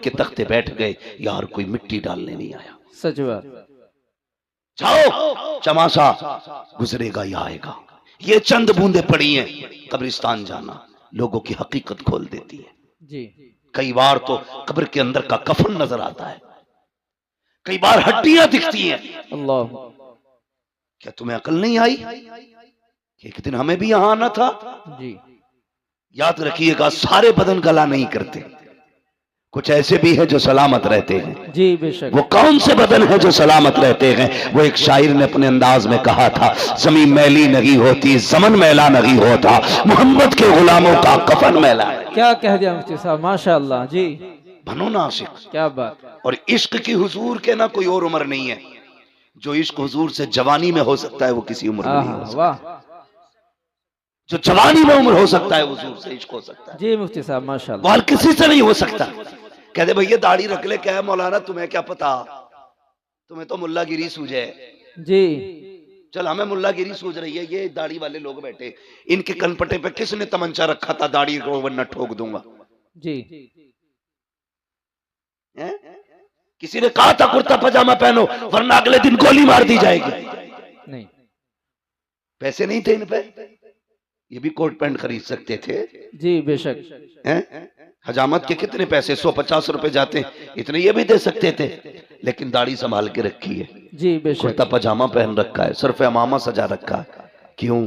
के तख्ते बैठ गए, यार कोई मिट्टी डालने नहीं आया। सच बात। जाओ चमासा गुजरेगा या आएगा। ये चंद बूंदे पड़ी हैं, कब्रिस्तान जाना लोगों की हकीकत खोल देती है। जी। कई बार तो कब्र के अंदर का कफन नजर आता है, कई बार हड्डियां दिखती हैं। अल्लाह। क्या तुम्हें अकल नहीं आई कि एक दिन हमें भी यहां आना था? जी। याद रखिएगा, सारे बदन गला नहीं करते, कुछ ऐसे भी है जो सलामत रहते हैं। जी बेशक। वो कौन से बदन है जो सलामत रहते हैं? वो एक शायर ने अपने अंदाज में कहा था, जमीन मैली नहीं होती, जमन मैला नहीं होता, मोहम्मद के गुलामों का कफन मैला है। क्या कह दिया मुफ्ती साहब, माशाअल्लाह। जी बनो ना आशिक। क्या बात। और इश्क की हुजूर के ना कोई और उम्र नहीं है। जो इश्क हुजूर से जवानी में हो सकता है वो किसी उम्र में नहीं हो सकता। वाह। जो जवानी में उम्र हो सकता है हुजूर से इश्क हो सकता है। जी मुफ्ती साहब माशाअल्लाह। वो हर किसी से नहीं हो सकता। कहते भैया दाढ़ी रख ले, क्या है मौलाना तुम्हें क्या पता, तुम्हें तो मुल्लागिरी सूझे। जी। चल हमें मुल्लागिरी सूझ रही है, ये दाढ़ी वाले लोग बैठे, इनके कनपटे पे किसने तमंचा रखा था दाढ़ी को वरना ठोक दूंगा। जी। है? किसी ने कहा था कुर्ता पजामा पहनो वरना अगले दिन गोली मार दी जाएगी? नहीं। पैसे नहीं थे इन पे, ये भी कोट पैंट खरीद सकते थे। जी बेशक। हैं? हजामत के कितने पैसे, 150 रुपए जाते हैं, इतने ये भी दे सकते थे, लेकिन दाढ़ी संभाल के रखी है। जी बेशक। कुर्ता पजामा पहन रखा है, सिर्फ अमामा सजा रखा है। क्यों?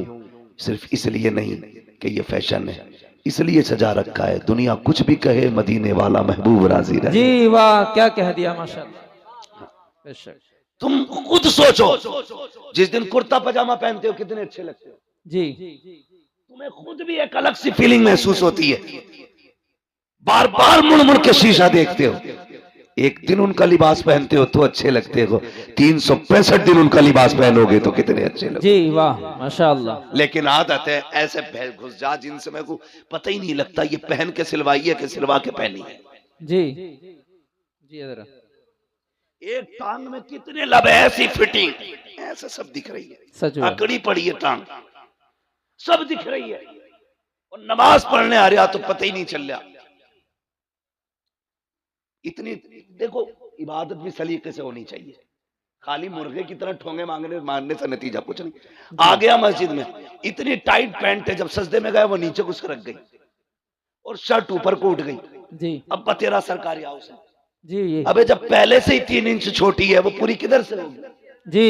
सिर्फ इसलिए नहीं कि ये फैशन है, इसलिए सजा रखा है दुनिया कुछ भी कहे मदीने वाला महबूब राजी रहे। जी वाह, क्या कह दिया माशाअल्लाह। बेशक। तुम खुद सोचो, जिस दिन कुर्ता पजामा पहनते हो कितने अच्छे लगते हो। जी। तुम्हें खुद भी एक अलग सी फीलिंग महसूस होती है, बार बार मुड़ मुड़ के शीशा देखते हो। एक दिन उनका लिबास पहनते हो तो अच्छे लगते हो, 365 दिन उनका लिबास पहनोगे तो कितने अच्छे लगते। जी वाह माशाअल्लाह। लेकिन आदत है ऐसे घुस जा जिनसे मेरे को पता ही नहीं लगता ये पहन के सिलवाई है कि सिलवा के पहनी है। जी जी जरा। एक टांग में कितने लब, ऐसी फिटिंग, ऐसा सब दिख रही है, सच। अकड़ी पड़ी है टांग, सब दिख रही है, और नमाज पढ़ने आ रहा तो पता ही नहीं चल रहा। इतनी देखो, इबादत भी सलीके से होनी चाहिए, खाली मुर्गे की तरह ठोंगे मारने से नतीजा कुछ नहीं। आ गया मस्जिद में, इतनी टाइट पैंट है, जब सजदे में गए वो नीचे घुस रख गई और शर्ट ऊपर को उठ गई। जी। अब तेरा सरकारी हाउस है। जी ये। अबे जब पहले से ही 3 इंच छोटी है वो पूरी किधर से होगी? जी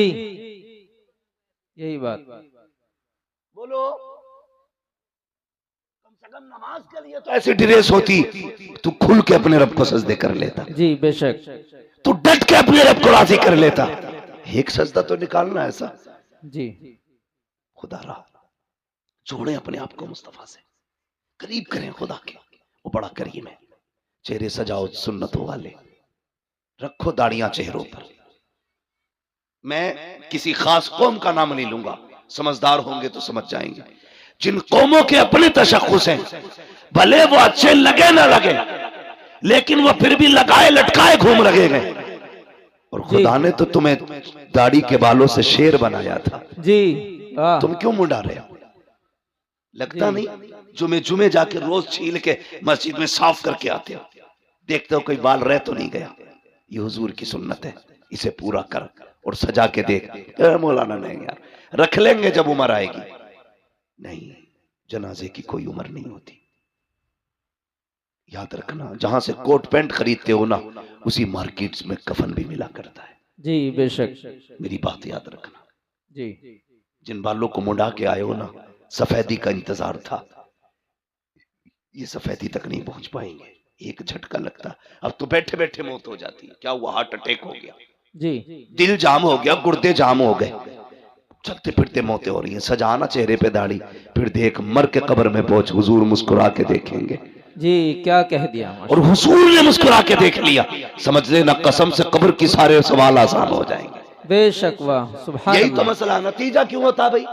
यही बात। बोलो, कम से कम नमाज के लिए तो ऐसी ड्रेस होती, तू खुल के अपने रब को सजदे कर लेता। जी बेशक। तू डट के अपने रब को राजी कर लेता। एक सजदा तो निकालना ऐसा। जी। खुदा रा जोड़े अपने आप को मुस्तफा से, करीब करें खुदा के, वो बड़ा करीम है। चेहरे सजाओ सुन्नतों वाले, रखो दाढ़ियां चेहरों पर। मैं किसी खास कौम का नाम नहीं लूंगा, समझदार होंगे तो समझ जाएंगे। जिन कौमों के अपने तशख्खुस हैं, भले वो अच्छे लगे ना लगे, लेकिन वो फिर भी लगाए लटकाए घूम रहे हैं। और खुदा ने तो तुम्हें दाढ़ी के बालों से शेर बनाया था। जी। तुम क्यों मुंडा रहे हो? लगता नहीं जुमे जुमे जाके रोज छील के मस्जिद में साफ करके आते हो, देखते हो कोई बाल रह तो नहीं गया। ये हुजूर की सुन्नत है, इसे पूरा कर और सजा के देख। मौलाना नहीं यार, रख लेंगे जब उम्र आएगी। नहीं, जनाजे की कोई उम्र नहीं होती। याद रखना, जहां से कोट पैंट खरीदते हो ना, उसी मार्केट्स में कफन भी मिला करता है। जी बेशक। मेरी बात याद रखना। जी। जिन बालों को मुंडा के आए हो ना, सफेदी का इंतजार था, ये सफेदी तक नहीं पहुंच पाएंगे। एक झटका लगता, अब तो बैठे बैठे मौत हो जाती है। क्या हुआ? हार्ट अटैक हो गया, जी। दिल जाम हो गया, गुर्दे जाम हो गए, चलते फिरते मौतें हो रही हैं। सजाना चेहरे पे दाढ़ी, फिर देख मर के कब्र में पहुंच, हुजूर मुस्कुरा के देखेंगे। जी क्या कह दिया। और हुजूर ने मुस्कुरा के देख लिया, समझ लेना कसम से कब्र की सारे सवाल आसान हो जाएंगे। बेशक वाह सुभान यही अल्लाह। तो मसला। नतीजा क्यों होता भाई?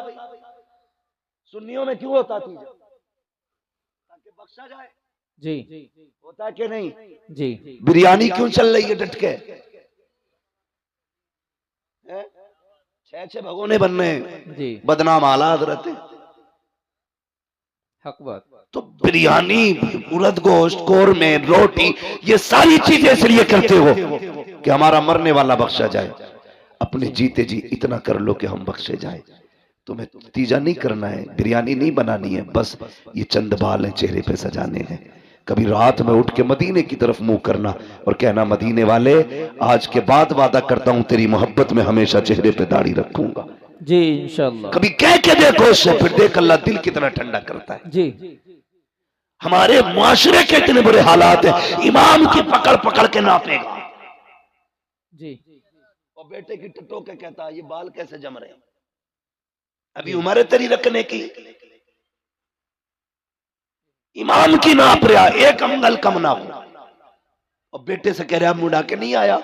सुन्नियों में क्यों होता नतीजा? ताकि बख्शा जाए। जी होता है कि नहीं? जी। बिरयानी क्यों चल रही है डट के? 6 भगोने बनने, जी बदनाम हालात रहते। हक बात। तो बिरयानी, उड़द गोश्त, कौरमे, रोटी, ये सारी चीजें इसलिए करते हो कि हमारा मरने वाला बख्शा जाए। अपने जीते जी इतना कर लो कि हम बख्शे जाए। तुम्हें तीजा नहीं करना है, बिरयानी नहीं बनानी है, बस ये चंद बाल हैं चेहरे पे सजाने हैं। कभी रात में उठ के मदीने की तरफ मुंह करना और कहना, मदीने वाले आज के बाद वादा करता हूं तेरी मोहब्बत में हमेशा चेहरे पे दाढ़ी रखूंगा। जी इंशाल्लाह। कभी कह के देखो उससे, फिर देख अल्लाह दिल कितना ठंडा करता है। जी हमारे मुआशरे के इतने बुरे हालात है, इमाम की पकड़ पकड़ के नापेगा जी। और बेटे की टटो के कहता है ये बाल कैसे जम रहे हैं, अभी उम्र है तेरी रखने की। इमाम की नाप रहा, एक अंगल कम ना हो। और बेटे से कह रहा मुंडा के नहीं आया।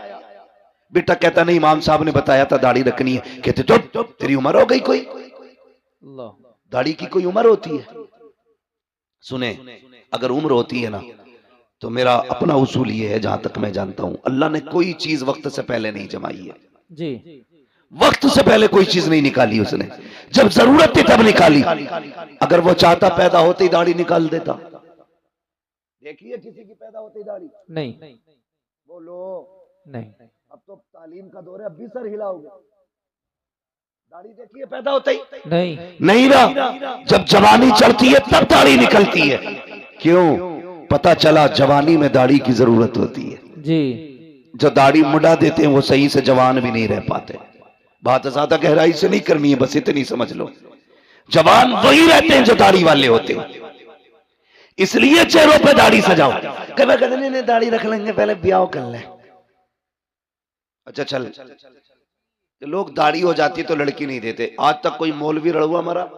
बेटा कहता नहीं, इमाम साहब ने बताया था दाढ़ी रखनी है। कहते तो तेरी उम्र हो गई कोई, अल्लाह। दाढ़ी की कोई उम्र होती है? सुने, अगर उम्र होती है ना तो मेरा अपना उसूल ये है, जहां तक मैं जानता हूं, अल्लाह ने कोई चीज वक्त से पहले नहीं जमाई है। जी वक्त से पहले कोई चीज नहीं निकाली उसने, जब जरूरत थी तब निकाली। अगर वो चाहता पैदा होते ही दाढ़ी निकाल देता। देखिए किसी की पैदा होते ही दाढ़ी नहीं बोलो, नहीं। अब तो तालीम का दौर है, अब भी सर हिलाओगे। दाढ़ी देखिए पैदा होते ही नहीं ना, जब जवानी चढ़ती है तब दाढ़ी निकलती है। क्यों? पता चला जवानी में दाढ़ी की जरूरत होती है। जी। जो दाढ़ी मुड़ा देते हैं वो सही से जवान भी नहीं रह पाते। बात ज्यादा गहराई से नहीं करनी है, बस इतनी समझ लो, जवान वही रहते हैं जो दाढ़ी वाले होते हैं। इसलिए चेहरों पे दाढ़ी सजाओ। कभी कहते नहीं दाढ़ी रख लेंगे, पहले ब्याह कर ले। अच्छा चल, लोग दाढ़ी हो जाती है तो लड़की नहीं देते। आज तक कोई मौलवी रड़ुआ मरा?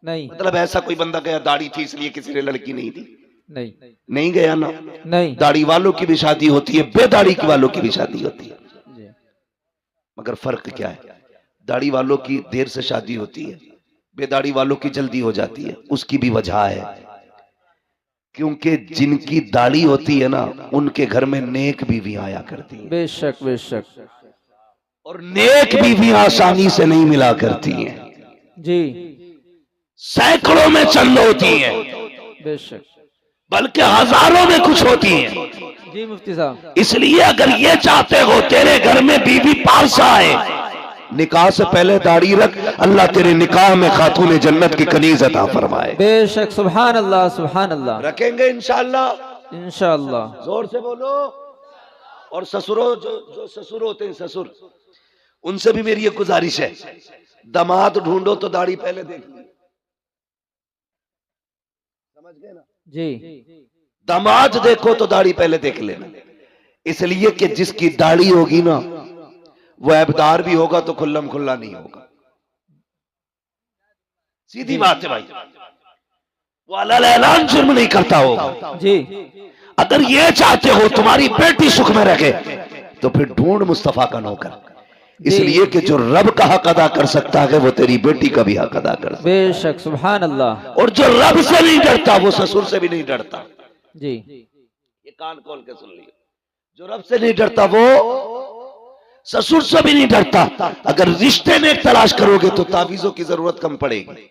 नहीं मतलब ऐसा कोई बंदा गया दाढ़ी थी इसलिए किसी ने लड़की नहीं दी? नहीं नहीं गया ना। नहीं। दाढ़ी वालों की भी शादी होती है, बेदाढ़ी की वालों की भी शादी होती है। जी। मगर फर्क क्या है? दाढ़ी वालों की देर से शादी होती है, बेदाढ़ी वालों की जल्दी हो जाती है। उसकी भी वजह है, क्योंकि जिनकी दाढ़ी होती है ना उनके घर में नेक बीवियां आया करती है। बेशक बेशक। और नेक बीवियां आसानी से नहीं मिला करती हैं, जी सैकड़ों में चंद होती हैं, बेशक, बल्कि हजारों में कुछ होती हैं। जी मुफ्ती साहब। इसलिए अगर ये चाहते हो तेरे घर में बीवी पास आए, निकाह से पहले दाढ़ी रख, अल्लाह तेरे निकाह में खातून जन्नत की कनीज अता फरमाए। बेशक, सुभान अल्लाह सुभान अल्लाह। रखेंगे इंशाअल्लाह इंशाअल्लाह। जोर से बोलो। और ससुरों, जो ससुर होते हैं, ससुर, उनसे भी मेरी एक गुजारिश है, दामाद ढूंढो तो दाढ़ी पहले देख लो। समझ गए ना? जी। दामाद देखो तो दाढ़ी पहले देख लेना। इसलिए कि जिसकी दाढ़ी होगी ना वो ऐबदार भी होगा तो खुल्लम खुल्ला नहीं होगा। सीधी बात है भाई, वो अलल ऐलान जुर्म नहीं करता होगा। जी। अगर ये चाहते हो तुम्हारी बेटी सुख में रखे तो फिर ढूंढ मुस्तफा का नौकर। इसलिए कि जो रब का हक अदा कर सकता है वो तेरी बेटी का भी हक अदा कर सकता है। बेशक, सुभान अल्लाह। और जो रब से नहीं डरता वो ससुर से भी नहीं डरता। जी। ये कान खोल के सुन लियो, जो रब से नहीं डरता वो ससुर से भी नहीं डरता। अगर रिश्ते में तलाश करोगे तो तावीजों की जरूरत कम पड़ेगी,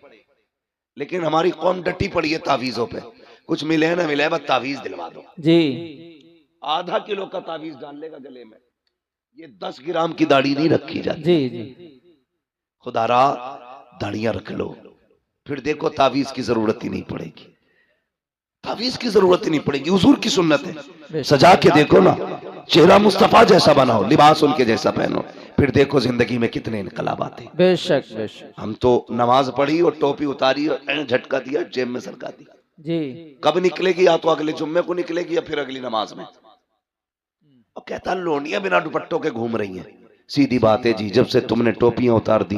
लेकिन हमारी कौम डटी पड़ी है तावीजों पे। कुछ मिले ना मिले, बस तावीज दिलवा दो। जी। आधा किलो का तावीज डाल लेगा गले में। ये 10 ग्राम की दाढ़ी नहीं रखी जाती। जी जी। खुदारा दाढ़ियां रख लो, फिर देखो तावीज की जरूरत ही नहीं पड़ेगी। तावीज की जरूरत ही नहीं पड़ेगी, हुजूर की सुन्नत है। सजा के देखो ना, चेहरा मुस्तफा जैसा बनाओ, लिबास उनके जैसा पहनो, फिर देखो जिंदगी में कितने इनकलाब आते। बेशक बेशक। हम तो नमाज पढ़ी और टोपी उतारी और झटका दिया, जेब में सरका दी। जी। कब निकलेगी? या तो अगले जुम्मे को निकलेगी या फिर अगली नमाज में। और कहता लोनियां बिना दुपट्टों के घूम रही हैं। सीधी बात है जी, जब से तुमने टोपियां उतार दी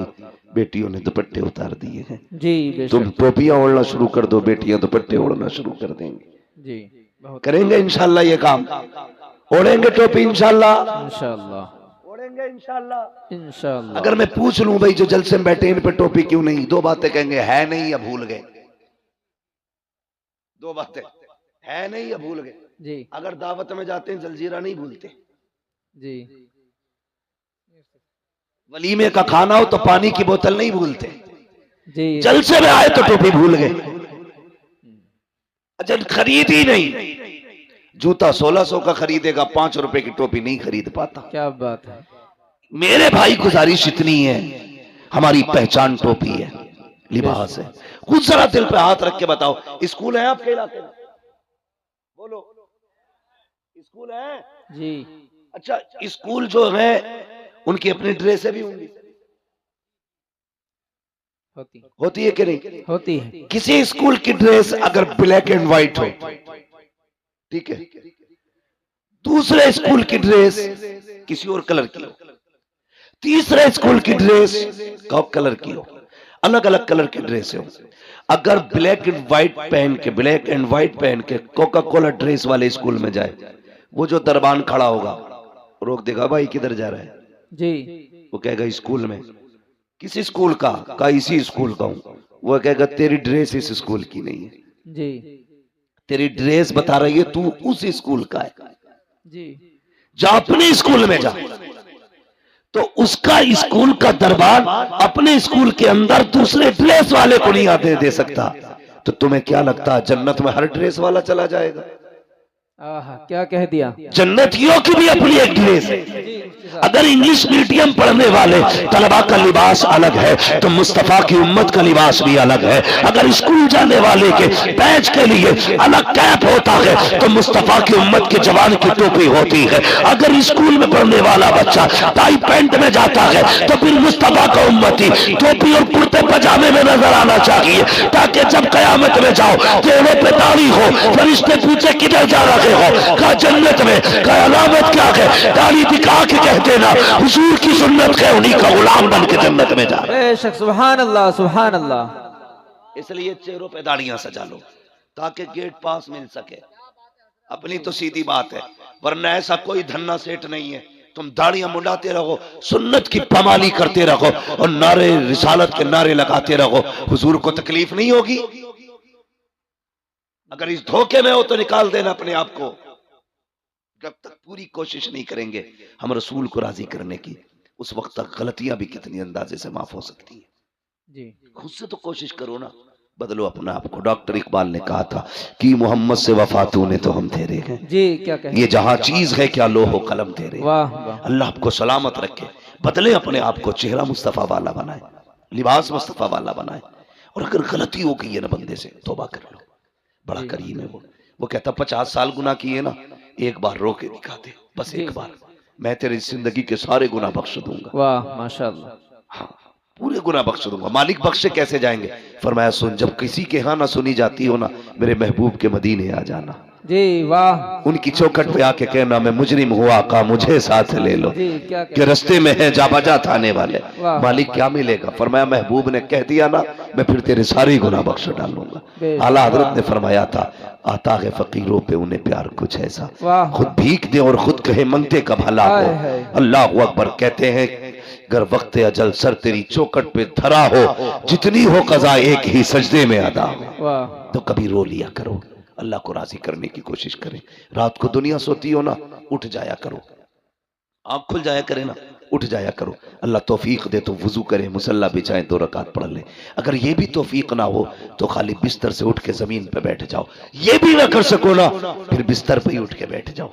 बेटियों ने दुपट्टे उतार दिए हैं। जी बेशक। तुम टोपियां ओढ़ना शुरू कर दो, बेटियां दुपट्टे ओढ़ना शुरू कर देंगे। जी बहुत। करेंगे इंशाल्लाह ये काम, ओढ़ेंगे टोपी इंशाल्लाह, इंशाअल्लाह ओढ़ेंगे इंशाल्लाह। इंशाअल्लाह। अगर मैं पूछ लूं भाई जो जलसे में बैठे इन पे टोपी क्यों नहीं, दो बातें कहेंगे, है नहीं या भूल गए। दो बातें, है नहीं या भूल गए। जी अगर दावत में जाते हैं जलजीरा नहीं भूलते, जी। वलीमे का खाना हो तो पानी की बोतल नहीं भूलते, जी। जलसे में आए तो टोपी भूल गए। अच्छा खरीद ही नहीं, जूता 1600 का खरीदेगा, 5 रुपए की टोपी नहीं खरीद पाता। क्या बात है। मेरे भाई गुजारिश इतनी है, हमारी पहचान टोपी है, लिबास है। कुछ जरा दिल पे हाथ रख के बताओ, स्कूल है आपके इलाके में? बोलो, स्कूल है? जी अच्छा, स्कूल जो है उनकी अपनी ड्रेसें भी होंगी, होती है कि नहीं? होती है। किसी स्कूल की ड्रेस अगर ब्लैक एंड व्हाइट हो, ठीक है, दूसरे स्कूल की ड्रेस किसी और कलर की हो, तीसरे स्कूल की ड्रेस कलर की हो, अलग अलग कलर की ड्रेस हो, अगर ब्लैक एंड व्हाइट पहन के कोका कोला ड्रेस वाले स्कूल में जाए, वो जो दरबान खड़ा होगा रोक देगा, भाई किधर जा रहा है जी। वो कहेगा स्कूल में। किसी स्कूल का इसी स्कूल का हूं, वो कहेगा तेरी ड्रेस इस स्कूल की नहीं है, जी तेरी ड्रेस बता रही है तू उस स्कूल का है, जी। जा अपने स्कूल में जा। तो उसका स्कूल का दरबार अपने स्कूल के अंदर दूसरे ड्रेस वाले को नहीं आते दे सकता। तो तुम्हें क्या लगता है जन्नत में हर ड्रेस वाला चला जाएगा? आहा, क्या कह दिया। जन्नतियों की भी अपनी एक ड्रेस है। अगर इंग्लिश मीडियम पढ़ने वाले तलबा का लिबास अलग है तो मुस्तफा की उम्मत का लिबास भी अलग है। अगर स्कूल जाने वाले के बैच के लिए अलग कैप होता है तो मुस्तफा की उम्मत के जवान की टोपी होती है। अगर स्कूल में पढ़ने वाला बच्चा टाई पैंट में जाता है तो फिर मुस्तफा का उम्मती टोपी और कुर्ते पजामे में नजर आना चाहिए, ताकि जब कयामत में जाओ चेहरे पे दाढ़ी हो, फरिश्ते पूछे किधर जा रहे हो, कहा जन्नत में, कहा अलामत क्या है, दाढ़ी दिखा के कहते ना हुजूर की सुन्नत है, उन्हीं का गुलाम बन के जन्नत में जा रहे। बेशक, सुभान अल्लाह सुभान अल्लाह। इसलिए चेहरों पे दाढ़ियां सजा लो ताकि गेट पास मिल सके। अपनी तो सीधी बात है, वरना ऐसा कोई धन्ना सेठ नहीं है तुम दाढ़ियां मुंडाते रहो, सुन्नत की पमाली करते रहो और नारे रिसालत के नारे लगाते रहो, हुजूर को तकलीफ नहीं होगी? अगर इस धोखे में हो तो निकाल देना अपने आप को। जब तक पूरी कोशिश नहीं करेंगे हम रसूल को राजी करने की, उस वक्त तक गलतियां भी कितनी अंदाजे से माफ हो सकती है। जी खुद से तो कोशिश करो ना, बदलो अपने आप को। डॉक्टर इकबाल ने कहा था कि मोहम्मद से वफा तूने तो हम तेरे हैं, जी। क्या कह, ये जहां चीज है क्या लोहो कलम तेरे। वाह वाह। अल्लाह आपको सलामत रखे, बदले अपने आप को, चेहरा मुस्तफा वाला बनाए, लिबास मुस्तफा वाला बनाए। और अगर गलती हो गई है ना बंदे से, तौबा कर लो, बड़ा करीम है वो कहता 50 साल गुनाह किए ना, एक बार रो के दिखा दे, बस एक बार, मैं तेरी जिंदगी के सारे गुनाह बख्श दूंगा। वाह माशाअल्लाह। हाँ, पूरे गुनाह बख्श दूंगा। मालिक बख्शे कैसे जाएंगे? फरमाया सुन, जब किसी के यहाँ ना सुनी जाती हो ना, मेरे महबूब के मदीने आ जाना, जी वाह। उनकी चौखट पे आके कहना मैं मुजरिम हुआ का मुझे साथ ले लो, जी क्या कि रस्ते में है जा बजा थाने वाले। वाह। मालिक क्या मिलेगा? फरमाया महबूब ने कह दिया ना, मैं फिर तेरे सारे गुनाह बख्श डालूंगा। आला हजरत ने फरमाया था, आता है फकीरों पे उन्हें प्यार कुछ ऐसा, वाह। खुद भीख दे और खुद कहे मंगते का भला हो। अल्लाह अकबर। कहते हैं अगर वक्त अजल सर तेरी चौखट पे धरा हो, जितनी हो कज़ा एक ही सजदे में अदा हो। वाह। तो कभी रो लिया करो, अल्लाह को राजी करने की कोशिश करें। रात को दुनिया सोती हो ना, उठ जाया करो, आँख खुल जाया करे ना, उठ जाया करो। अल्लाह तौफीक दे तो वुजू करे, मुसल्ला बिछाए, 2 रकात पढ़ ले। अगर ये भी तौफीक ना हो तो खाली बिस्तर से उठ के जमीन पे बैठ जाओ। ये भी ना कर सको ना, फिर बिस्तर पे ही उठ के बैठ जाओ,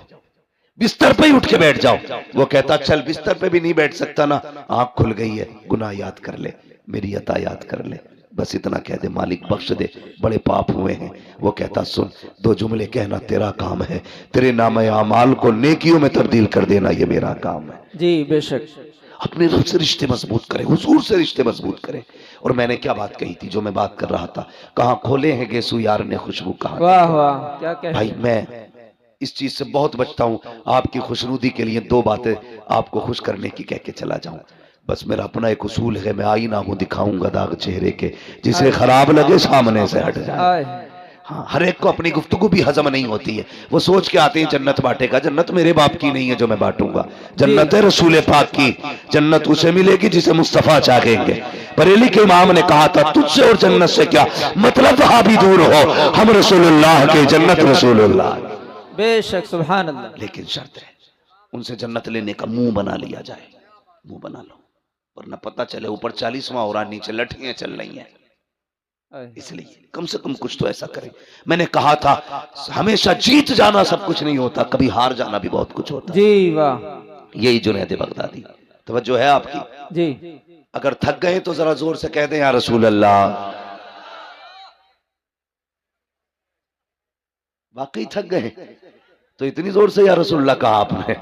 बिस्तर पे ही उठ के बैठ जाओ। वो कहता चल बिस्तर पे भी नहीं बैठ सकता ना, आँख खुल गई है, गुनाह याद कर ले, मेरी अता याद कर ले, बस इतना कह दे, मालिक बख्श दे, बड़े पाप हुए हैं। वो कहता सुन, 2 जुमले कहना तेरा काम है, तेरे नामे आमाल को नेकियों में तब्दील कर देना ये मेरा काम है। जी बेशक। अपने रब से रिश्ते मजबूत करें, हुजूर से रिश्ते मजबूत करें। और मैंने क्या बात कही थी, जो मैं बात कर रहा था, कहाँ खोले हैं गेसू यार ने खुशबू कहा। वाह वाह। क्या कह, भाई मैं इस चीज से बहुत बचता हूं, आपकी खुशनुदी के लिए 2 बातें आपको खुश करने की कह के चला जाऊं। बस मेरा अपना एक उसूल है, मैं आईना हूं, दिखाऊंगा दाग चेहरे के, जिसे खराब लगे सामने से हट जाए। हाँ, हर एक को अपनी गुफ्तगू भी हजम नहीं होती है। वो सोच के आते हैं जन्नत बांटेगा, जन्नत मेरे बाप की नहीं है जो मैं बांटूंगा, जन्नत है रसूल पाक की। जन्नत उसे मिलेगी जिसे मुस्तफा चाहेंगे। बरेली के इमाम ने कहा था तुझसे और जन्नत से क्या मतलब, वहां भी दूर हो, हम रसूलुल्लाह के, जन्नत रसूलुल्लाह। बेशक सुभान अल्लाह। लेकिन शर्त है उनसे जन्नत लेने का मुंह बना लिया जाए, मुंह बना लो, वरना पता चले ऊपर 40वां हो रहा, नीचे लठियां चल रही हैं। इसलिए कम से कम कुछ तो ऐसा करें। मैंने कहा था हमेशा जीत जाना सब कुछ नहीं होता, कभी हार जाना भी बहुत कुछ होता है। जी वाह। यही जुनैद बगदादी। तवज्जो है आपकी? जी अगर थक गए तो जरा जोर से कह दें या रसूल अल्लाह। वाकई थक गए तो इतनी जोर से या रसूल अल्लाह कहा आपने।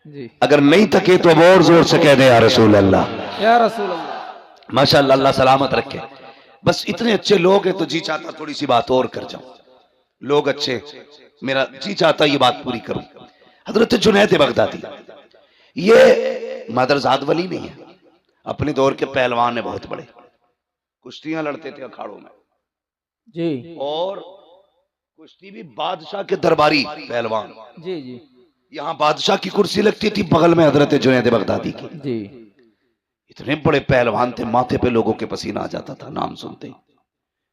जी। अगर नहीं थके तो अब और जोर से कह दें या रसूल अल्लाह। या रसूल अल्लाह। माशाअल्लाह, अल्लाह सलामत रखे। बस इतने अच्छे लोग हैं तो जी चाहता थोड़ी सी बात और कर जाऊं। लोग अच्छे, मेरा जी चाहता ये बात पूरी करूं। हजरत जुनैद बगदादी ये मदरजाद वली नहीं है, अपने दौर के पहलवान है बहुत बड़े, कुश्तियां लड़ते थे अखाड़ों में जी। और कुश्ती भी बादशाह के दरबारी पहलवान। जी जी यहाँ बादशाह की कुर्सी लगती थी, बगल में हजरत जुनैद बगदादी की। जी। इतने बड़े पहलवान थे, माथे पे लोगों के पसीना आ जाता था नाम सुनते ही।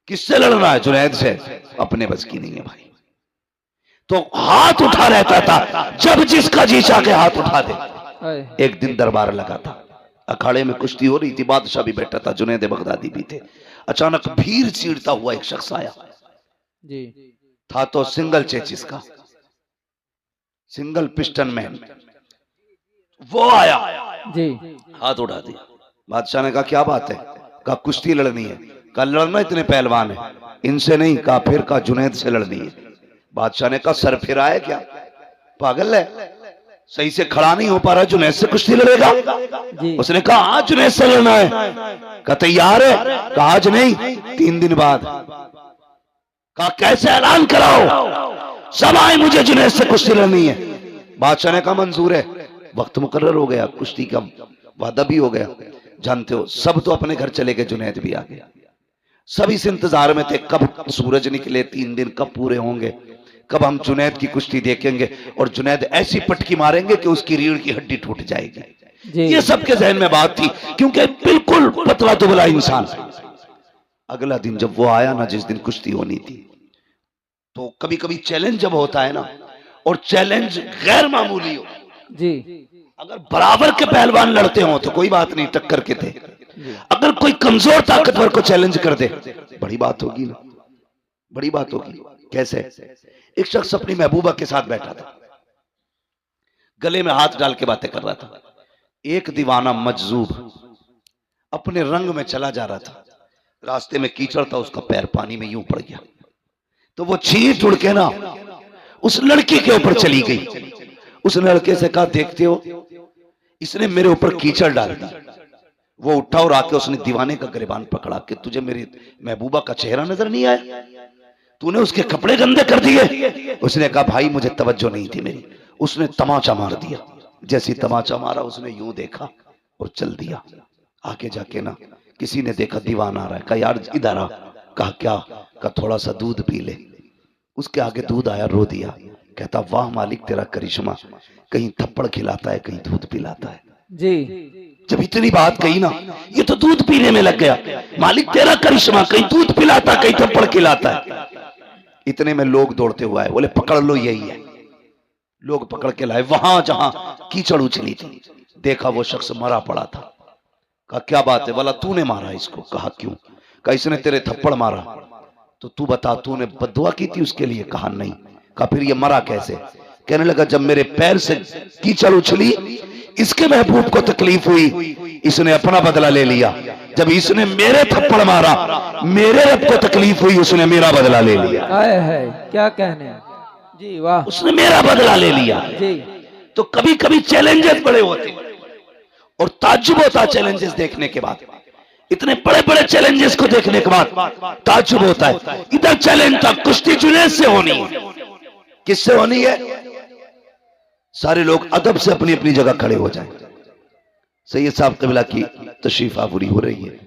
किससे लड़ना है? जुनैद से। अपने बस की नहीं है भाई, तो हाथ उठा रहता था, जब जिसका जी चाह के हाथ उठा दे। एक दिन दरबार लगा था, अखाड़े में कुश्ती हो रही थी, बादशाह भी बैठा था, जुनैद बगदादी भी थे। अचानक भीड़ चीरता हुआ एक शख्स आया। जी। था तो सिंगल चेचिस का, सिंगल पिस्टन मैन। वो आया, जी। हाथ उठा दिया। बादशाह ने कहा क्या बात है? कहा कुश्ती लड़नी है। कहा लड़ना, इतने पहलवान है, इनसे नहीं। कहा फिर? कहा जुनैद से लड़नी है। बादशाह ने कहा सर फिर आया क्या, पागल है, सही से खड़ा नहीं हो पा रहा, जुनैद से कुश्ती लड़ेगा? उसने कहा हाँ जुनैद से लड़ना है। कहा तैयार है? कहा आज नहीं, 3 दिन बाद। कहा कैसे? ऐलान कराओ सब आए, मुझे जुनैद से कुश्ती लड़नी है। बादशाह ने कहा मंजूर है। वक्त मुकर्रर हो गया, कुश्ती का वादा भी हो गया। जानते हो सब तो अपने घर चले गए, जुनैद भी आ गया। सब इस इंतजार में थे कब सूरज निकले, 3 दिन कब पूरे होंगे, कब हम जुनैद की कुश्ती देखेंगे और जुनैद ऐसी पटकी मारेंगे कि उसकी रीढ़ की हड्डी टूट जाएगी। ये सबके जहन में बात थी, क्योंकि बिल्कुल पतला दुबला इंसान। अगला दिन जब वो आया ना, जिस दिन कुश्ती होनी थी, तो कभी कभी चैलेंज जब होता है ना, और चैलेंज गैर मामूली हो जी, अगर बराबर के पहलवान लड़ते हो तो कोई बात नहीं, टक्कर के थे। अगर कोई कमजोर ताकतवर को चैलेंज कर दे, बड़ी बात होगी ना, बड़ी बात होगी। कैसे? एक शख्स अपनी महबूबा के साथ बैठा था, गले में हाथ डाल के बातें कर रहा था। एक दीवाना मजजूब अपने रंग में चला जा रहा था, रास्ते में कीचड़ था, उसका पैर पानी में यूं पड़ गया, तो वो छींट उड़ के ना उस लड़की के ऊपर चली गई। उस लड़के से कहा देखते हो, इसने मेरे ऊपर कीचड़ डाल दी। वो उठा और आके उसने दीवाने का गिरबान पकड़ा कि तुझे मेरी महबूबा का चेहरा नजर नहीं आया, तूने उसके कपड़े गंदे कर दिए। उसने कहा भाई मुझे तवज्जो नहीं थी मेरी। उसने तमाचा मार दिया, जैसी तमाचा मारा उसने यूं देखा और चल दिया। आगे जाके ना किसी ने देखा दीवाना आ रहा है, कहा यार इधर आ। कहा क्या? कहा थोड़ा सा दूध पी ले। उसके आगे दूध आया, रो दिया। कहता वाह मालिक तेरा करिश्मा, कहीं थप्पड़ खिलाता है कहीं दूध पिलाता है जी। जब इतनी बात कही ना, ये तो दूध पीने में लग गया। मालिक तेरा करिश्मा, कहीं दूध पिलाता कहीं थप्पड़ खिलाता है। इतने में लोग दौड़ते हुए आए, बोले पकड़ लो यही है। लोग पकड़ के लाए, वहां जहां कीचड़ उछली थी देखा वो शख्स मरा पड़ा था। कहा क्या बात है? बोला तूने मारा इसको। कहा क्यों? कहा इसने तेरे थप्पड़ मारा, तो तू बता तूने बद्दुआ की थी उसके लिए? कहा नहीं। कहा फिर ये मरा कैसे? कहने लगा जब मेरे पैर से कीचड़ उछली, इसके महबूब को तकलीफ हुई, इसने अपना बदला ले लिया। जब इसने मेरे थप्पड़ मारा, मेरे रब को तकलीफ हुई, उसने मेरा बदला ले लिया। आए है क्या कहने जी, वाह, उसने मेरा बदला ले लिया जी। तो कभी कभी चैलेंजेस बड़े होते और ताज्जुब होता चैलेंजेस देखने के बाद। इतने बड़े बड़े चैलेंजेस को देखने के बाद ताज्जुब होता है। इधर चैलेंज था कुश्ती जुनैद से होनी है। किससे होनी है? सारे लोग अदब से अपनी अपनी जगह खड़े हो जाएं। सैयद साहब कबिला की तशरीफ आवरी हो रही है।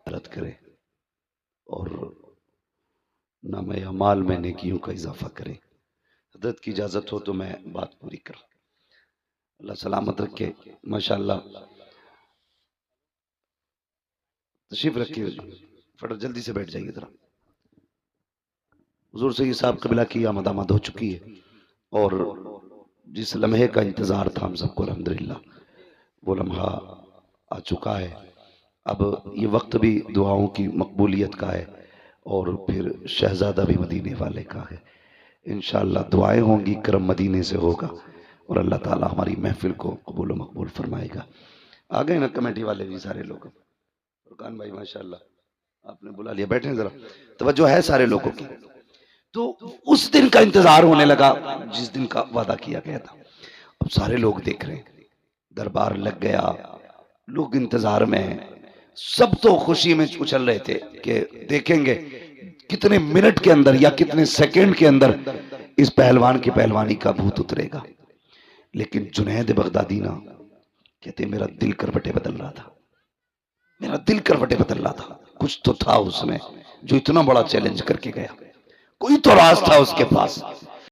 रद्द करे और नाम अमाल में नेकियों का इजाफा करे। हजरत की इजाजत हो तो मैं बात पूरी करूं। अल्लाह सलामत रखे। माशाअल्लाह तशरीफ रखिए, फटाफट जल्दी से बैठ जाइए जरा। हुजूर सैयद साहब कबिला की आमद आमद हो चुकी है और जिस लम्हे का इंतजार था हम सबको अल्हम्दुलिल्लाह वो लम्हा आ चुका है। अब ये वक्त भी दुआओं की मकबूलियत का है और फिर शहजादा भी मदीने वाले का है। इंशाअल्लाह दुआएं होंगी, करम मदीने से होगा और अल्लाह ताला हमारी महफिल को कबूल व मकबूल फरमाएगा। आ गए ना कमेटी वाले भी सारे लोग? फुरकान भाई माशाल्लाह आपने बुला लिया, बैठे जरा, तवज्जो है सारे लोगों की। तो उस दिन का इंतजार होने लगा जिस दिन का वादा किया गया था। अब सारे लोग देख रहे हैं, दरबार लग गया, लोग इंतजार में हैं। सब तो खुशी में उछल रहे थे कि देखेंगे कितने मिनट के अंदर या कितने सेकंड के अंदर इस पहलवान की पहलवानी का भूत उतरेगा। लेकिन जुनैद बगदादी ना कहते मेरा दिल करवटें बदल रहा था, मेरा दिल करवटें बदल रहा था। कुछ तो था उसमें जो इतना बड़ा चैलेंज करके गया, कोई तो राज था उसके पास।